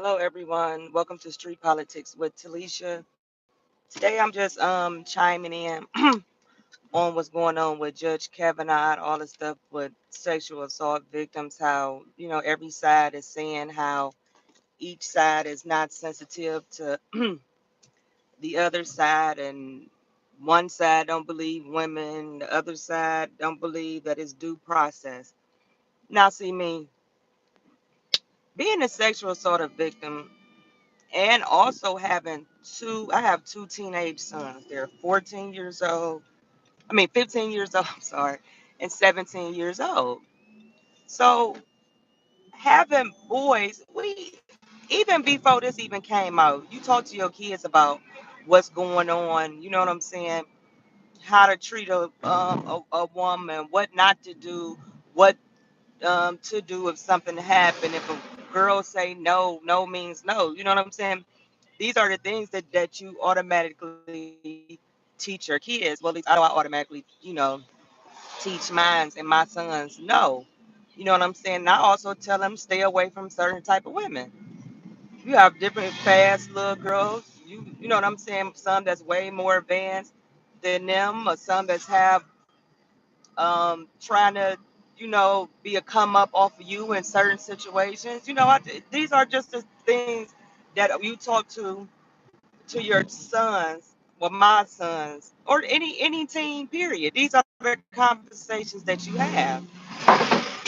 Hello, everyone. Welcome to Street Politics with Talisha. Today, I'm just chiming in on what's going on with Judge Kavanaugh, all the stuff with sexual assault victims. How every side is saying how each side is not sensitive to the other side, and one side don't believe women, the other side don't believe that it's due process. Now, see me being a sexual assault victim and also having I have two teenage sons. They're 14 years old. I mean, 15 years old, I'm sorry, and 17 years old. So having boys, even before this even came out, you talk to your kids about what's going on. You know what I'm saying? How to treat a woman, what not to do, what to do if something happened. If a girl say no, no means no. You know what I'm saying? These are the things that you automatically teach your kids. Well, at least I know I automatically, teach mines and my sons no. You know what I'm saying? And I also tell them stay away from certain type of women. You have different fast little girls. You know what I'm saying? Some that's way more advanced than them, or some that's have trying to, be a come up off of you in certain situations. These are just the things that you talk to your sons, well, my sons, or any teen period. These are the conversations that you have.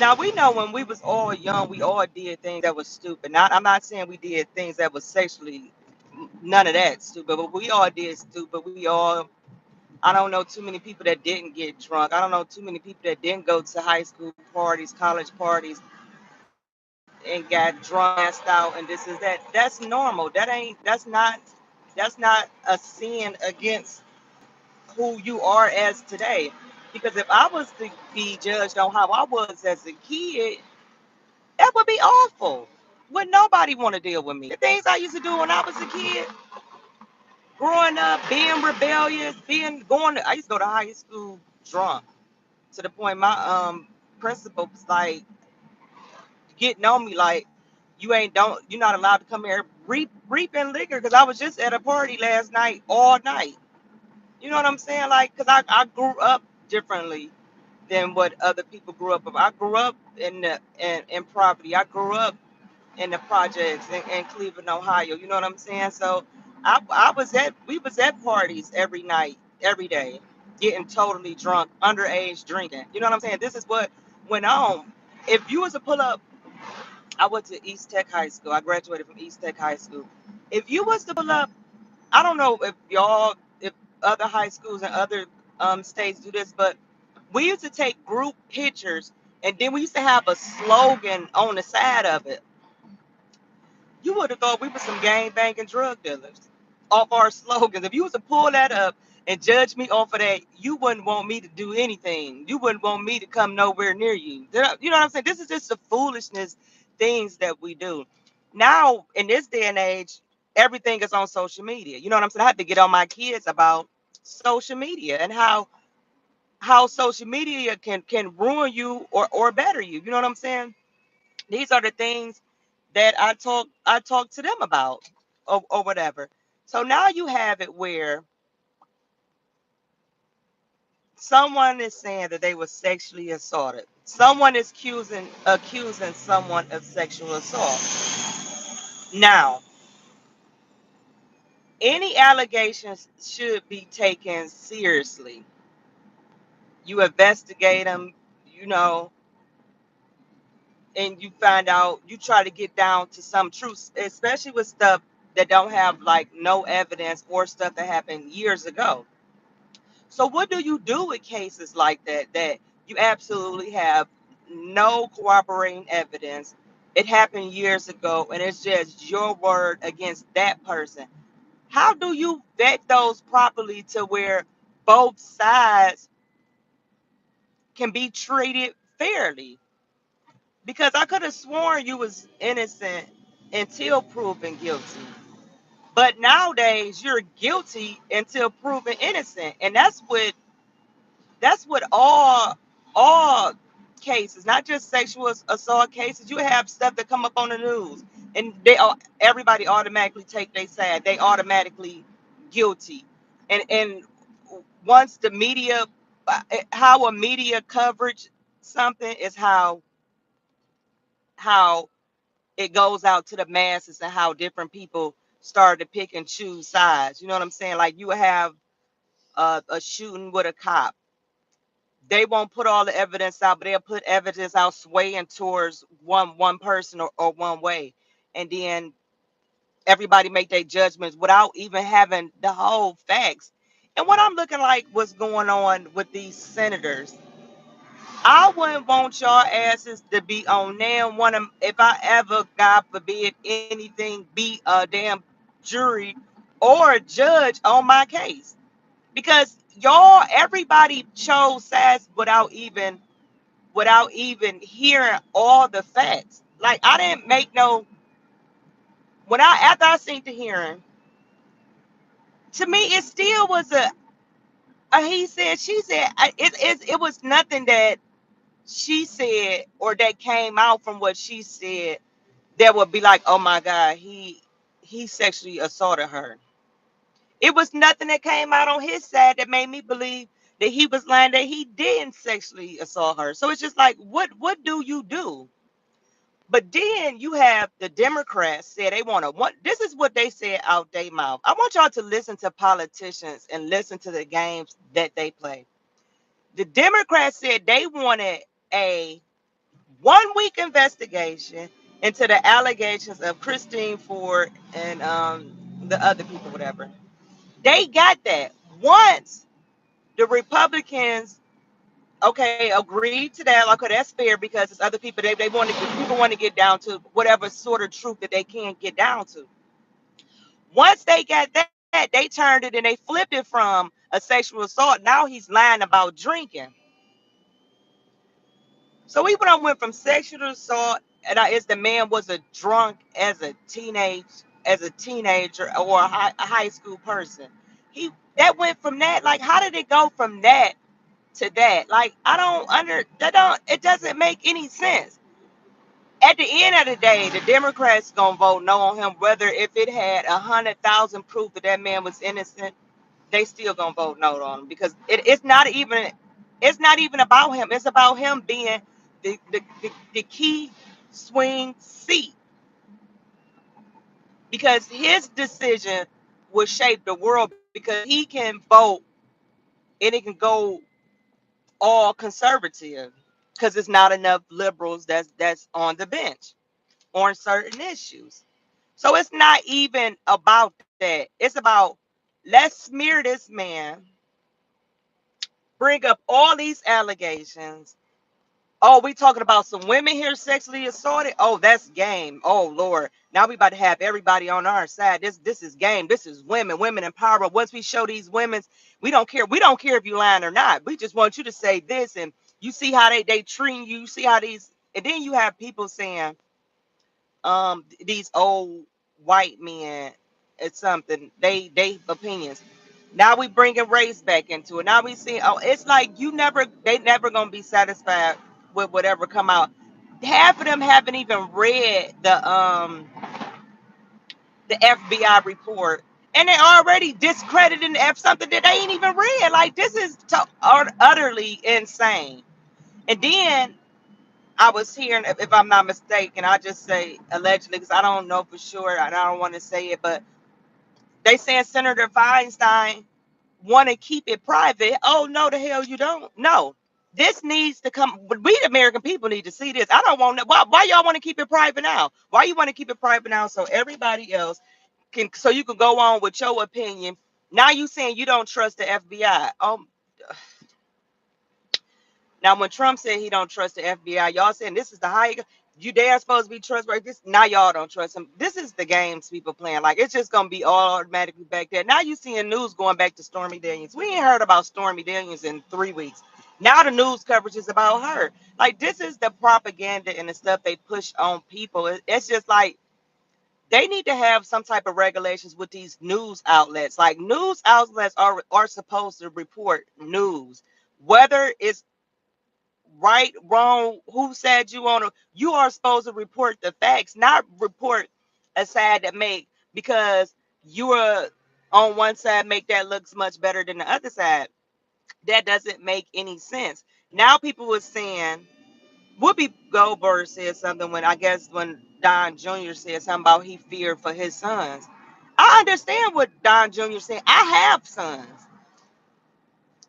Now we know when we was all young, we all did things that was stupid. I'm not saying we did things that was sexually none of that stupid, but we all did stupid. I don't know too many people that didn't get drunk. I don't know too many people that didn't go to high school parties, college parties, and got drunk, passed out, and this is that. That's normal. That's not a sin against who you are as today. Because if I was to be judged on how I was as a kid, that would be awful. Would nobody want to deal with me? The things I used to do when I was a kid, growing up, being rebellious, I used to go to high school drunk to the point my principal was like getting on me like you're not allowed to come here reaping liquor because I was just at a party last night all night. You know what I'm saying? Like, because I grew up differently than what other people grew up with. I grew up in poverty. I grew up in the projects in Cleveland, Ohio. You know what I'm saying? So we was at parties every night, every day, getting totally drunk, underage drinking. You know what I'm saying? This is what went on. If you was to pull up, I went to East Tech High School. I graduated from East Tech High School. If you was to pull up, I don't know if other high schools and other states do this, but we used to take group pictures, and then we used to have a slogan on the side of it. You would have thought we were some gang banging drug dealers off our slogans. If you was to pull that up and judge me off of that, you wouldn't want me to do anything. You wouldn't want me to come nowhere near you. You know what I'm saying? This is just the foolishness things that we do. Now, in this day and age, everything is on social media. You know what I'm saying? I have to get on my kids about social media and how social media can ruin you or better you. You know what I'm saying? These are the things that I talk to them about or whatever. So now you have it where someone is saying that they were sexually assaulted. Someone is accusing someone of sexual assault. Now, any allegations should be taken seriously. You investigate them, you know, and you find out, you try to get down to some truth, especially with stuff that don't have like no evidence or stuff that happened years ago. So what do you do with cases like that you absolutely have no corroborating evidence? It happened years ago and it's just your word against that person. How do you vet those properly to where both sides can be treated fairly? Because I could have sworn you was innocent until proven guilty. But nowadays you're guilty until proven innocent. And that's what all cases, not just sexual assault cases. You have stuff that come up on the news. and everybody automatically take their side. They automatically guilty, and once the media, how a media coverage something is how it goes out to the masses, and how different people start to pick and choose sides. You know what I'm saying? Like you have a shooting with a cop. They won't put all the evidence out, but they'll put evidence out swaying towards one person, or one way, and then everybody make their judgments without even having the whole facts. And what I'm looking like, what's going on with these senators, I wouldn't want y'all asses to be on damn one of, if I ever, God forbid, anything, be a damn jury or a judge on my case. Because y'all, everybody chose sides without even hearing all the facts. Like I didn't make no, when I after I seen the hearing, to me it still was a he said, she said. It was nothing that she said or that came out from what she said that would be like, oh my God, he sexually assaulted her. It was nothing that came out on his side that made me believe that he was lying, that he didn't sexually assault her. So it's just like, what do you do? But then you have the Democrats say they want to. This is what they said out their mouth. I want y'all to listen to politicians and listen to the games that they play. The Democrats said they wanted a 1 week investigation into the allegations of Christine Ford and the other people, whatever. They got that. Once the Republicans, okay, agreed to that, like, okay, that's fair because it's other people. They want to, people want to get down to whatever sort of truth that they can get down to. Once they got that, they turned it and they flipped it from a sexual assault. Now he's lying about drinking. So we went from sexual assault, and is the man was a drunk as a teenager or a high school person. He that went from that. Like, how did it go from that to that? Like, I don't under that don't it doesn't make any sense. At the end of the day, the Democrats gonna vote no on him, whether if it had 100,000 proof that that man was innocent, they still gonna vote no on him because it's not even about him. It's about him being the key swing seat, because his decision will shape the world, because he can vote and it can go all conservative because it's not enough liberals that's on the bench on certain issues. So it's not even about that. It's about, let's smear this man, bring up all these allegations. Oh, we talking about some women here sexually assaulted. Oh, that's game. Oh Lord, now we about to have everybody on our side. This is game. This is women empowerment. Once we show these women, we don't care. We don't care if you lying or not. We just want you to say this, and you see how they treat you. You see how these, and then you have people saying, these old white men, it's something they opinions. Now we bringing race back into it. Now we see, oh, it's like they never gonna be satisfied with whatever come out. Half of them haven't even read the FBI report, and they already discrediting something that they ain't even read. Like, this is utterly insane. And then I was hearing, if I'm not mistaken, I just say allegedly because I don't know for sure and I don't want to say it, but they saying Senator Feinstein want to keep it private. Oh no, the hell you don't. No, this needs to come. But we, the American people, need to see this. I don't want. Why y'all want to keep it private now? Why you want to keep it private now so everybody else can, so you can go on with your opinion? Now you saying you don't trust the FBI. Now, when Trump said he don't trust the FBI, y'all saying this is the high. You dare supposed to be trustworthy. This now y'all don't trust him. This is the games people playing. Like, it's just gonna be all automatically back there. Now you seeing news going back to Stormy Daniels. We ain't heard about Stormy Daniels in 3 weeks. Now the news coverage is about her. Like, this is the propaganda and the stuff they push on people. It's just like they need to have some type of regulations with these news outlets. Like, news outlets are supposed to report news, whether it's right, wrong, who said you on a, you are supposed to report the facts, not report a side that make, because you are on one side make that looks much better than the other side. That doesn't make any sense. Now people were saying, Whoopi Goldberg said something when, I guess when Don Jr. said something about he feared for his sons. I understand what Don Jr. said. I have sons.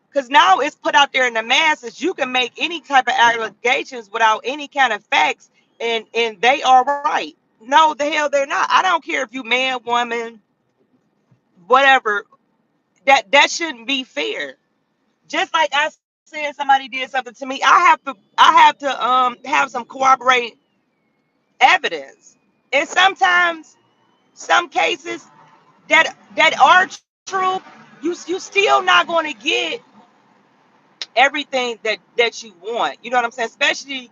Because now it's put out there in the masses, you can make any type of allegations without any kind of facts, and they are right. No, the hell they're not. I don't care if you man, woman, whatever. That shouldn't be fair. Just like I said, somebody did something to me, I have to have some corroborate evidence. And sometimes, some cases that are true, you still not going to get everything that you want. You know what I'm saying? Especially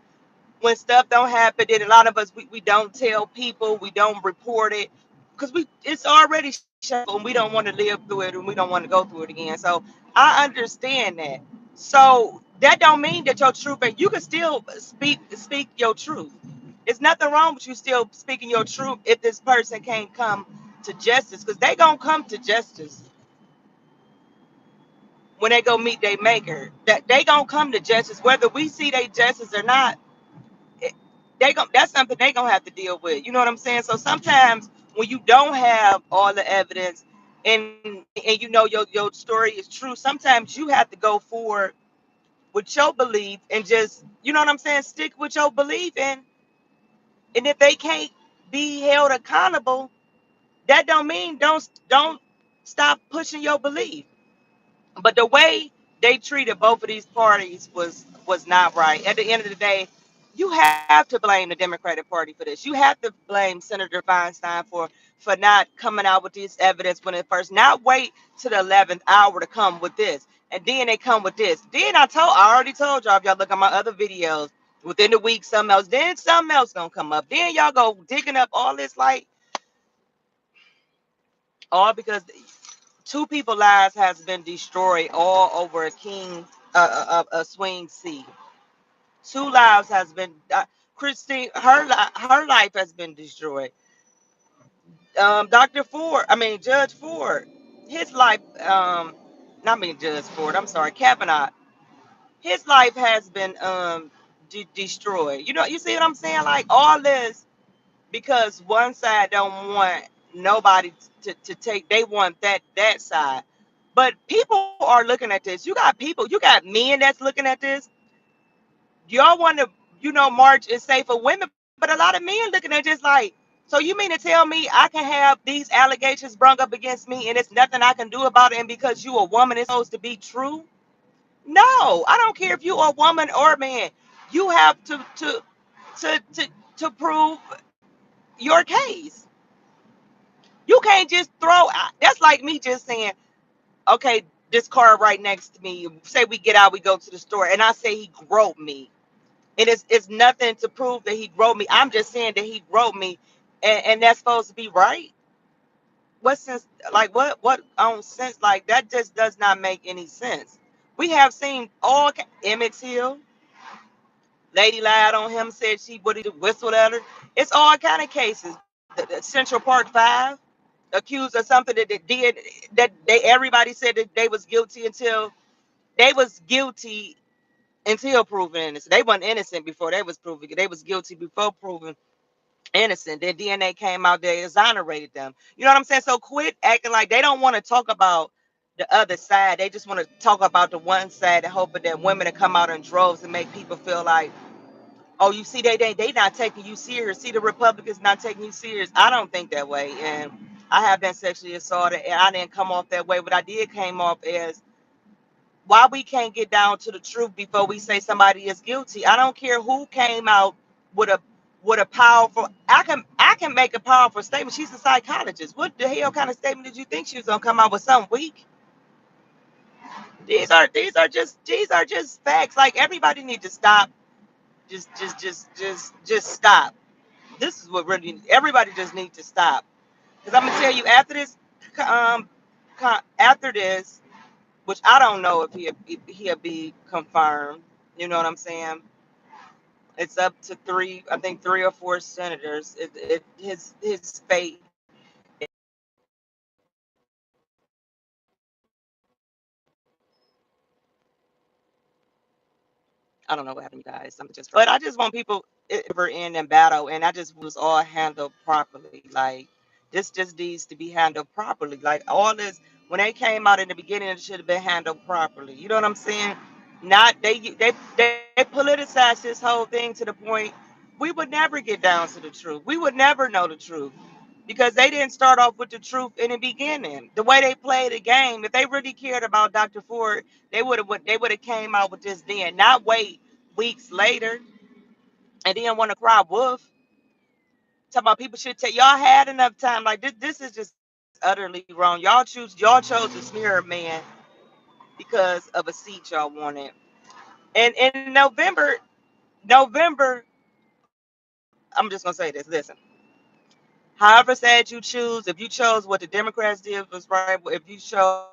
when stuff don't happen, then a lot of us, we don't tell people, we don't report it, because we it's already shameful and we don't want to live through it and we don't want to go through it again. So I understand that. So that don't mean that your truth, and you can still speak your truth. There's nothing wrong with you still speaking your truth if this person can't come to justice, because they gonna come to justice when they go meet their maker. That they gonna come to justice whether we see they justice or not. That's something they gonna have to deal with. You know what I'm saying? So sometimes when you don't have all the evidence, and you know your story is true, sometimes you have to go forward with your belief and just, you know what I'm saying, stick with your belief. And if they can't be held accountable, that don't mean don't stop pushing your belief. But the way they treated both of these parties was not right. At the end of the day, you have to blame the Democratic Party for this. You have to blame Senator Feinstein for not coming out with this evidence when it first. Not wait to the 11th hour to come with this, and then they come with this. Then I already told y'all, if y'all look at my other videos, within the week something else. Then something else gonna come up. Then y'all go digging up all this, like, all because two people lives has been destroyed all over a king, a swing seat. Two lives has been, Christine, her life has been destroyed. Dr. Ford, I mean Judge Ford, his life, not mean Judge Ford, I'm sorry, Kavanaugh, his life has been destroyed. You know, you see what I'm saying? Like, all this because one side don't want nobody to take, they want that side. But people are looking at this. You got men that's looking at this. Y'all want to, march and say for women, but a lot of men looking at just like, so you mean to tell me I can have these allegations brung up against me and it's nothing I can do about it, and because you a woman it's supposed to be true? No, I don't care if you a woman or a man. You have to prove your case. You can't just that's like me just saying, okay, this car right next to me, say we get out, we go to the store, and I say he groped me. And it's nothing to prove that he groped me. I'm just saying that he groped me, and that's supposed to be right. What sense? Like, what on sense? Like, that just does not make any sense. We have seen all Emmett Till, lady lied on him, said she would have whistled at her. It's all kind of cases. The Central Park Five accused of something that they did, that they everybody said that they was guilty until they was guilty until proven innocent. They weren't innocent before they was proven. They was guilty before proven innocent. Their DNA came out, they exonerated them. You know what I'm saying? So quit acting like they don't want to talk about the other side. They just want to talk about the one side and hoping that women to come out in droves and make people feel like, oh, you see, they not taking you serious. See, the Republicans not taking you serious. I don't think that way. And I have been sexually assaulted and I didn't come off that way. But I did came off as, why we can't get down to the truth before we say somebody is guilty. I don't care who came out with a powerful, I can make a powerful statement. She's a psychologist. What the hell kind of statement did you think she was gonna come out with? Something weak? These are just facts. Like, everybody need to stop. Just stop. This is what really everybody just needs to stop. Because I'm gonna tell you, after this, um after this, which I don't know if he'll be confirmed. You know what I'm saying? It's up to three, I think 3 or 4 senators. His fate. I don't know what happened, you guys. Something just. But I just want people ever in battle, and I just was all handled properly. Like this just needs to be handled properly. Like all this when they came out in the beginning, it should have been handled properly. You know what I'm saying? Not they politicized this whole thing to the point we would never get down to the truth. We would never know the truth because they didn't start off with the truth in the beginning. The way they played the game, if they really cared about Dr. Ford, they would have came out with this then, not wait weeks later and then want to cry wolf. Talk about people should take y'all had enough time. Like this is just utterly wrong. Y'all chose to smear a man because of a seat y'all wanted. And in November, I'm just gonna say this. Listen, however sad you choose, if you chose what the Democrats did was right, if you chose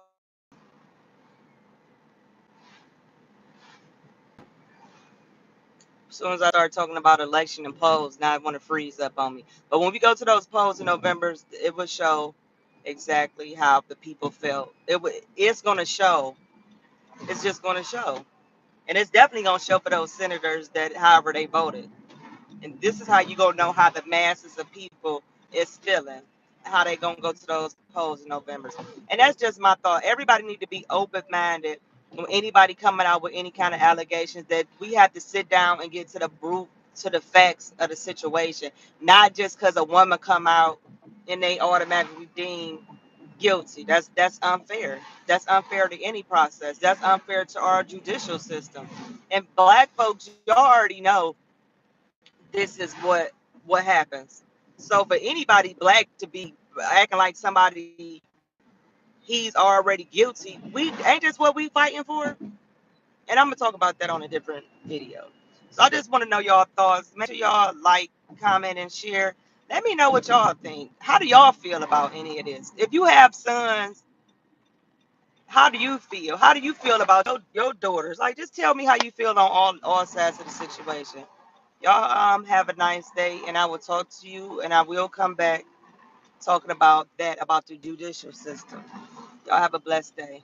as soon as I start talking about election and polls, now I want to freeze up on me. But when we go to those polls in November, it will show exactly how the people felt. It's going to show. It's just going to show, and it's definitely going to show for those senators that however they voted. And this is how you gonna know how the masses of people is feeling, how they gonna go to those polls in November. And that's just my thought. Everybody need to be open minded when anybody coming out with any kind of allegations that we have to sit down and get to the facts of the situation, not just because a woman come out and they automatically deemed guilty. That's unfair. That's unfair to any process. That's unfair to our judicial system. And black folks, y'all already know this is what happens. So for anybody black to be acting like somebody he's already guilty, we ain't this what we fighting for? And I'm gonna talk about that on a different video. So I just want to know y'all thoughts. Make sure y'all like, comment, and share. Let me know what y'all think. How do y'all feel about any of this? If you have sons, how do you feel? How do you feel about your daughters? Like just tell me how you feel on all sides of the situation. Y'all have a nice day, and I will talk to you, and I will come back talking about that about the judicial system. Y'all have a blessed day.